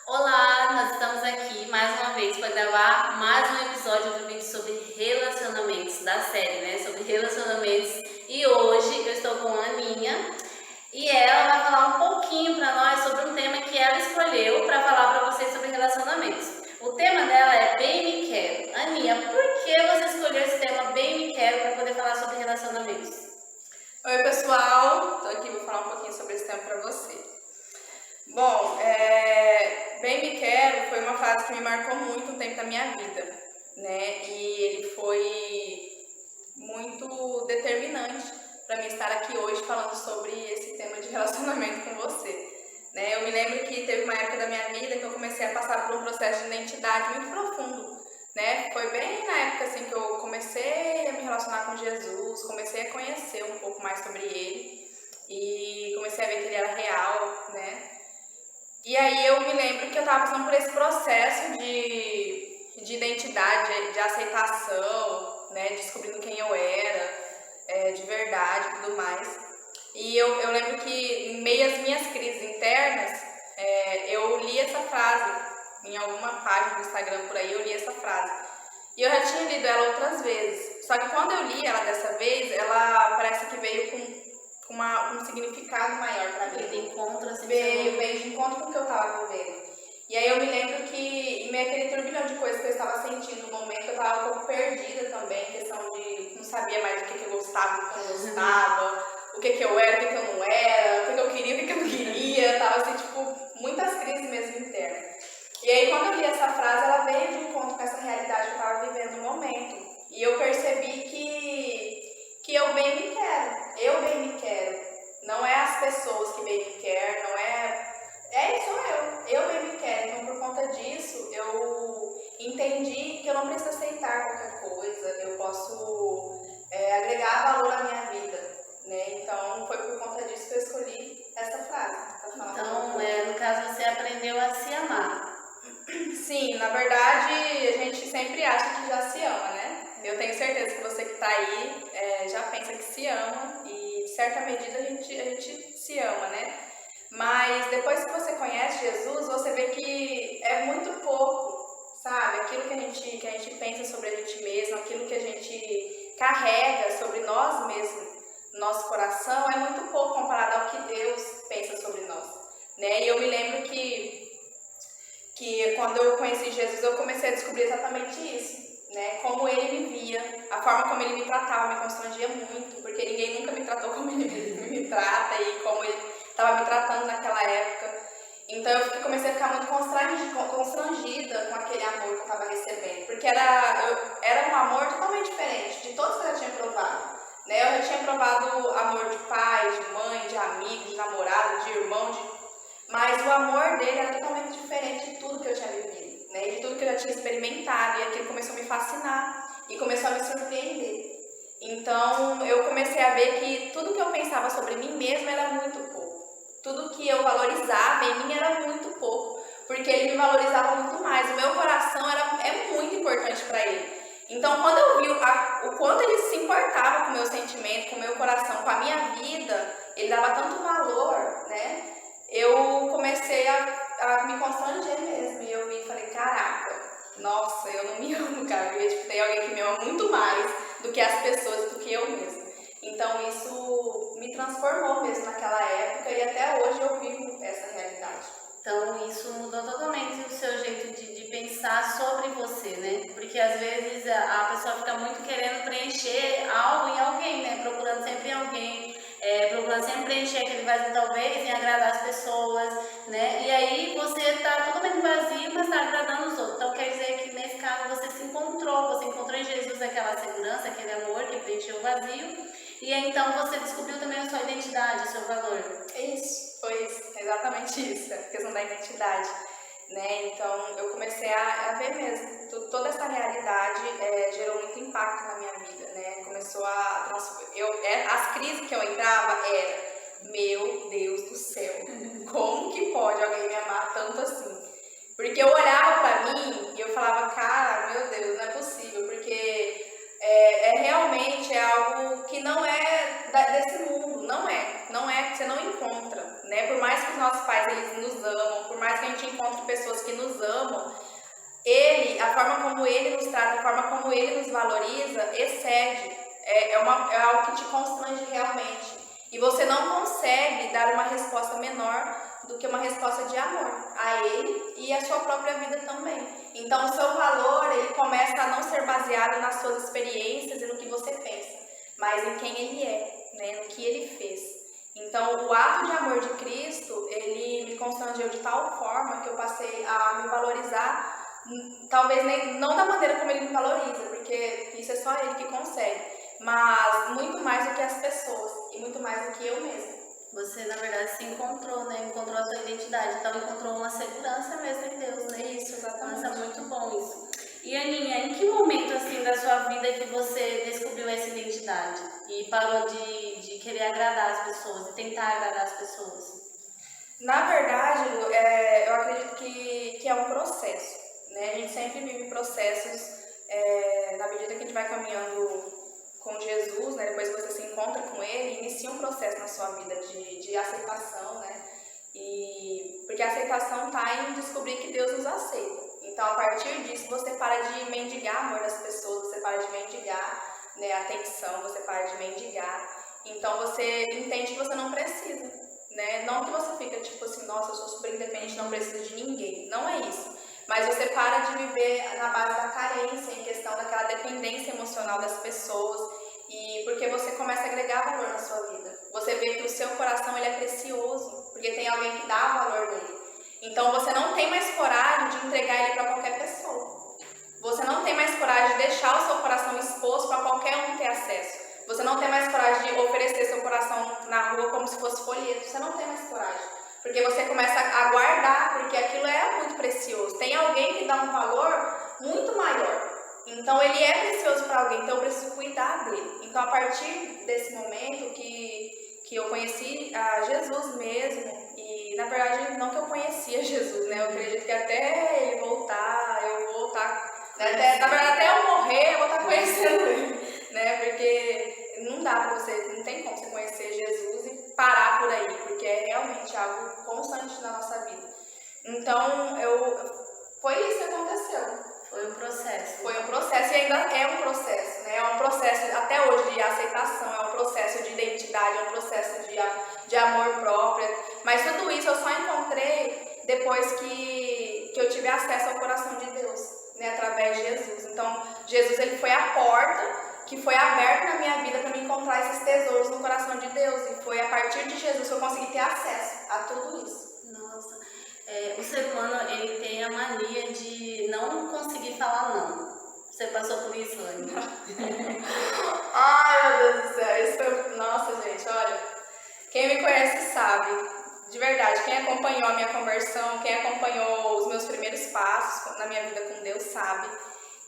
Olá, nós estamos aqui mais uma vez para gravar mais um episódio do vídeo sobre relacionamentos, da série, né? Sobre relacionamentos. E hoje eu estou com a Aninha e ela vai falar um pouquinho para nós sobre um tema que ela escolheu para falar para vocês sobre relacionamentos. O tema dela é Bem Me Quero. Aninha, por que você escolheu esse tema Bem Me Quero para poder falar sobre relacionamentos? Oi pessoal, estou aqui para falar um pouquinho sobre esse tema para você. Bom, Bem Me Quero foi uma frase que me marcou muito o tempo da minha vida, né? E ele foi muito determinante para mim estar aqui hoje falando sobre esse tema de relacionamento com você, né? Eu me lembro que teve uma época da minha vida que eu comecei a passar por um processo de identidade muito profundo, né? Foi bem na época assim que eu comecei a me relacionar com Jesus, comecei a conhecer um pouco mais sobre ele e comecei a ver que ele era real, né? E aí eu me lembro que eu estava passando por esse processo de identidade, de aceitação, né? Descobrindo quem eu era, de verdade e tudo mais. E eu lembro que em meio às minhas crises internas, eu li essa frase em alguma página do Instagram por aí, eu li essa frase. E eu já tinha lido ela outras vezes. Só que quando eu li ela dessa vez, ela parece que veio com um significado maior para mim. De encontro, assim, veio de encontro com o que eu estava vivendo. E aí eu me lembro que em meio àquele turbilhão de coisas que eu estava sentindo no momento, eu estava um pouco perdida também, questão de não sabia mais o que eu gostava, o que eu não gostava, o que eu era, o que eu não era, o que eu queria, o que eu não queria. Tava assim, tipo, muitas crises mesmo internas. E aí quando eu li essa frase, ela veio de encontro com essa realidade que eu estava vivendo no momento. E eu percebi que eu bem me quero. Eu bem me quero. Não é as pessoas que bem me querem, não sou eu bem me quero. Então, por conta disso, eu entendi que eu não preciso aceitar qualquer coisa, eu posso agregar valor à minha vida, né? Então, foi por conta disso que eu escolhi essa frase. Então, no caso, você aprendeu a se amar. Sim, na verdade, a gente sempre acha que já se ama, né? Eu tenho certeza que você que está aí já pensa que se ama e, de certa medida, a gente se ama, né? Mas depois que você conhece Jesus, você vê que é muito pouco, sabe? Aquilo que a gente pensa sobre a gente mesmo, aquilo que a gente carrega sobre nós mesmos, nosso coração, é muito pouco comparado ao que Deus pensa sobre nós, né? E eu me lembro que quando eu conheci Jesus, eu comecei a descobrir exatamente isso. Né? Como ele me via, a forma como ele me tratava me constrangia muito, porque ninguém nunca me tratou como ele me trata e como ele estava me tratando naquela época. Então eu comecei a ficar muito constrangida com aquele amor que eu estava recebendo, porque era um amor totalmente diferente de todos que eu já tinha provado. Né? Eu já tinha provado amor de pai, de mãe, de amigo, de namorado, de irmão, mas o amor dele era totalmente diferente de tudo que eu tinha vivido. Né, de tudo que eu já tinha experimentado, e aquilo começou a me fascinar e começou a me surpreender. Então eu comecei a ver que tudo que eu pensava sobre mim mesma era muito pouco, tudo que eu valorizava em mim era muito pouco, porque ele me valorizava muito mais. O meu coração é muito importante para ele. Então quando eu vi o quanto ele se importava com o meu sentimento, com o meu coração, com a minha vida, ele dava tanto valor, né? Eu comecei a me constranger mesmo. E eu vi e falei, caraca, nossa, eu não me amo, cara. Eu tem alguém que me ama muito mais do que as pessoas, do que eu mesma. Então isso me transformou mesmo naquela época e até hoje eu vivo essa realidade. Então isso mudou totalmente o seu jeito de pensar sobre você, né? Porque às vezes a pessoa fica muito querendo preencher algo em alguém, né? Procurando sempre alguém. Procurando sempre preencher aquele vazio, talvez, em agradar as pessoas, né? E aí você está totalmente vazio, mas está agradando os outros. Então quer dizer que nesse caso você você encontrou em Jesus aquela segurança, aquele amor que preencheu o vazio, e aí, então você descobriu também a sua identidade, o seu valor. Foi exatamente isso, a questão da identidade. Né? Então eu comecei a ver mesmo, toda essa realidade gerou muito impacto na minha vida, né? Começou a as crises que eu entrava era, meu Deus do céu, como que pode alguém me amar tanto assim? Porque eu olhava pra mim e eu falava, cara, meu Deus, não é possível, porque realmente algo que não é desse mundo, não é que você não encontra, né? Por mais que nossos pais eles nos amam, por mais que a gente encontre pessoas que nos amam, a forma como ele nos trata, a forma como ele nos valoriza, excede. É algo que te constrange realmente. E você não consegue dar uma resposta menor do que uma resposta de amor a ele e a sua própria vida também. Então, o seu valor, ele começa a não ser baseado nas suas experiências e no que você pensa, mas em quem ele é, né? No que ele fez. Então, o ato de amor de Cristo, ele me constrangeu de tal forma que eu passei a me valorizar, talvez não da maneira como ele me valoriza, porque isso é só ele que consegue, mas muito mais do que as pessoas e muito mais do que eu mesma. Você, na verdade, se encontrou, né? Encontrou a sua identidade, então encontrou uma segurança mesmo em Deus, né? Isso, exatamente. Nossa, muito bom isso. E Aninha, em que momento, assim, da sua vida que você descobriu essa identidade e parou de querer agradar as pessoas, de tentar agradar as pessoas? Na verdade, Lu, eu acredito que é um processo, né? A gente sempre vive processos na medida que a gente vai caminhando com Jesus, né? Depois que você se encontra com ele, inicia um processo na sua vida de aceitação, né? Porque a aceitação está em descobrir que Deus nos aceita. Então, a partir disso, você para de mendigar amor das pessoas, você para de mendigar, né, atenção, você para de mendigar. Então, você entende que você não precisa, né? Não que você fica tipo assim, nossa, eu sou super independente, não preciso de ninguém. Não é isso. Mas você para de viver na base da carência, em questão daquela dependência emocional das pessoas, e porque você começa a agregar valor na sua vida. Você vê que o seu coração ele é precioso, porque tem alguém que dá valor nele. Então você não tem mais coragem de entregar ele para qualquer pessoa. Você não tem mais coragem de deixar o seu coração exposto para qualquer um ter acesso. Você não tem mais coragem de oferecer seu coração na rua como se fosse folheto. Você não tem mais coragem. Porque você começa a guardar, porque aquilo é muito precioso. Tem alguém que dá um valor muito maior. Então ele é precioso para alguém, então eu preciso cuidar dele. Então a partir desse momento que eu conheci a Jesus mesmo, e na verdade não que eu conhecia Jesus, né? Eu acredito que até ele voltar, eu vou estar, né? Na verdade até eu morrer eu vou estar conhecendo ele, né? Porque não dá para você, não tem como você conhecer Jesus e parar por aí, porque é realmente algo constante na nossa vida. Então foi isso que aconteceu. Foi um processo. Foi um processo e ainda é um processo, né? É um processo até hoje de aceitação, é um processo de identidade, é um processo de amor próprio. Mas tudo isso eu só encontrei depois que eu tive acesso ao coração de Deus, né? Através de Jesus. Então, Jesus ele foi a porta que foi aberta na minha vida para me encontrar esses tesouros no coração de Deus. E foi a partir de Jesus que eu consegui ter acesso a tudo isso. Nossa. O ser humano ele tem a mania de não conseguir falar não. Você passou por isso, Anne? Ai, meu Deus do céu. Nossa, gente, olha. Quem me conhece sabe. De verdade, quem acompanhou a minha conversão, quem acompanhou os meus primeiros passos na minha vida com Deus sabe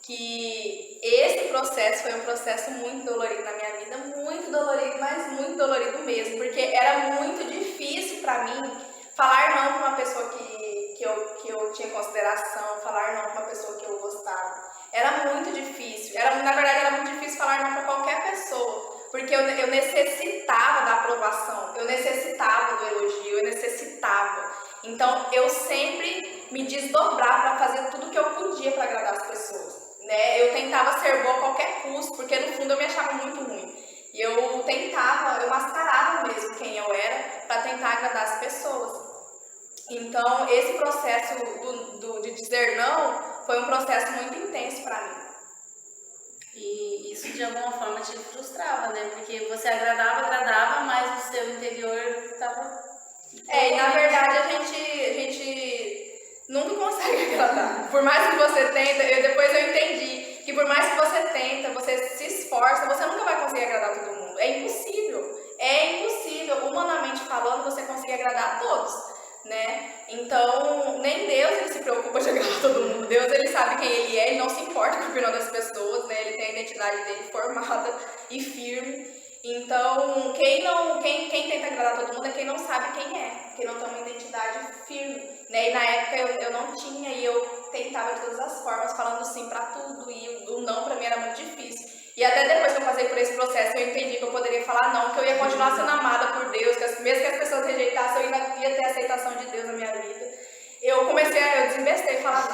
que esse processo foi um processo muito dolorido na minha vida. Muito dolorido, mas muito dolorido mesmo. Porque era muito difícil pra mim falar não para uma pessoa que eu tinha consideração, falar não para uma pessoa que eu gostava. Era muito difícil. Na verdade, era muito difícil falar não para qualquer pessoa. Porque eu necessitava da aprovação, eu necessitava do elogio, eu necessitava. Então, eu sempre me desdobrava para fazer tudo que eu podia para agradar as pessoas. Né? Eu tentava ser boa a qualquer custo, porque no fundo eu me achava muito ruim. E eu mascarava mesmo quem eu era para tentar agradar as pessoas. Então, esse processo de dizer não foi um processo muito intenso para mim. E isso de alguma forma te frustrava, né? Porque você agradava, mas o seu interior estava... E na verdade a gente nunca consegue agradar. Por mais que você tenta, depois eu entendi que por mais que você tenta, você se esforça, você nunca vai conseguir agradar todo mundo. É impossível. É impossível, humanamente falando, você conseguir agradar a todos. Né? Então, nem Deus ele se preocupa de agradar todo mundo. Deus ele sabe quem ele é, ele não se importa com a opinião das pessoas, né? Ele tem a identidade dele formada e firme. Então, quem tenta agradar todo mundo é quem não sabe quem é, quem não tem uma identidade firme, né? E na época eu não tinha e eu tentava de todas as formas, falando sim pra tudo, e o não pra mim era muito difícil. E até depois que eu passei por esse processo, eu entendi que eu poderia falar não, que eu ia continuar sendo amada por Deus, que mesmo que as pessoas rejeitassem, eu ainda ia ter a aceitação de Deus na minha vida. Eu desembestei e falar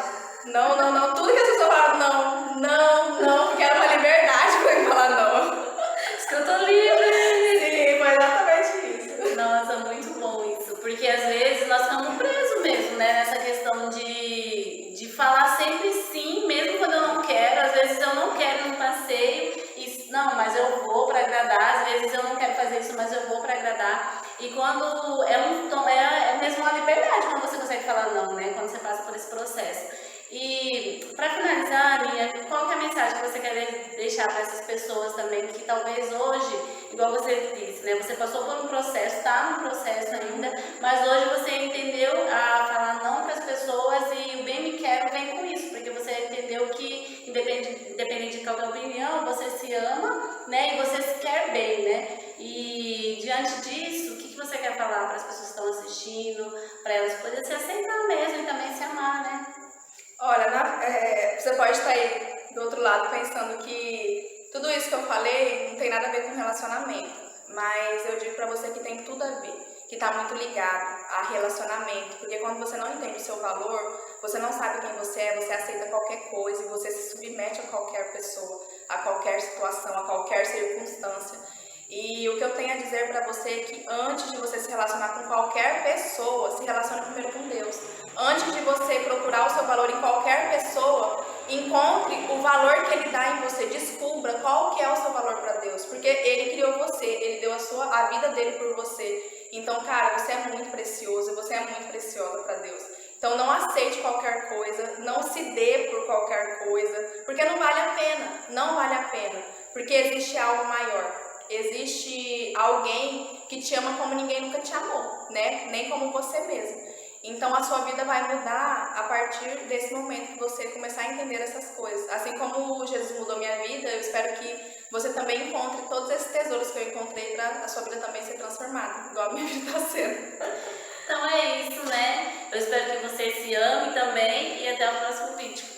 não. Não. Tudo que as pessoas falavam não, porque era uma liberdade pra eu falar não. Acho que eu tô livre. Sim, foi exatamente isso. Nossa, muito bom isso. Porque às vezes nós ficamos presos mesmo, né? Nessa questão de falar sempre sim, mesmo quando eu não quero. Às vezes eu não quero ir no passeio e não, mas eu vou para agradar. Às vezes eu não quero fazer isso, mas eu vou para agradar. E quando é mesmo uma liberdade quando você consegue falar não, né? Quando você passa por esse processo. E para finalizar, Aninha, qual que é a mensagem que você quer deixar para essas pessoas também que talvez hoje, igual você disse, né? Você passou por um processo, está no processo ainda, mas hoje você entendeu a falar não para as pessoas e o bem me quero vem com isso, porque você entendeu que independente de qualquer opinião, você se ama, né? E você se quer bem, né? E diante disso, o que você quer falar para as pessoas que estão assistindo, para elas poderem se aceitar mesmo e também se amar, né? Olha, você pode estar aí do outro lado pensando que tudo isso que eu falei não tem nada a ver com relacionamento, mas eu digo pra você que tem tudo a ver, que tá muito ligado a relacionamento, porque quando você não entende o seu valor, você não sabe quem você é, você aceita qualquer coisa e você se submete a qualquer pessoa, a qualquer situação, a qualquer circunstância. E o que eu tenho a dizer para você é que antes de você se relacionar com qualquer pessoa, se relacione primeiro com Deus. Antes de você procurar o seu valor em qualquer pessoa, encontre o valor que Ele dá em você. Descubra qual que é o seu valor para Deus. Porque Ele criou você, Ele deu a vida dele por você. Então, cara, você é muito precioso, você é muito preciosa para Deus. Então não aceite qualquer coisa, não se dê por qualquer coisa, porque não vale a pena, não vale a pena. Porque existe algo maior. Existe alguém que te ama como ninguém nunca te amou, né? Nem como você mesmo. Então a sua vida vai mudar a partir desse momento que você começar a entender essas coisas. Assim como Jesus mudou minha vida, eu espero que você também encontre todos esses tesouros que eu encontrei para a sua vida também ser transformada, igual a minha vida está sendo. Então é isso, né? Eu espero que você se ame também e até o próximo vídeo.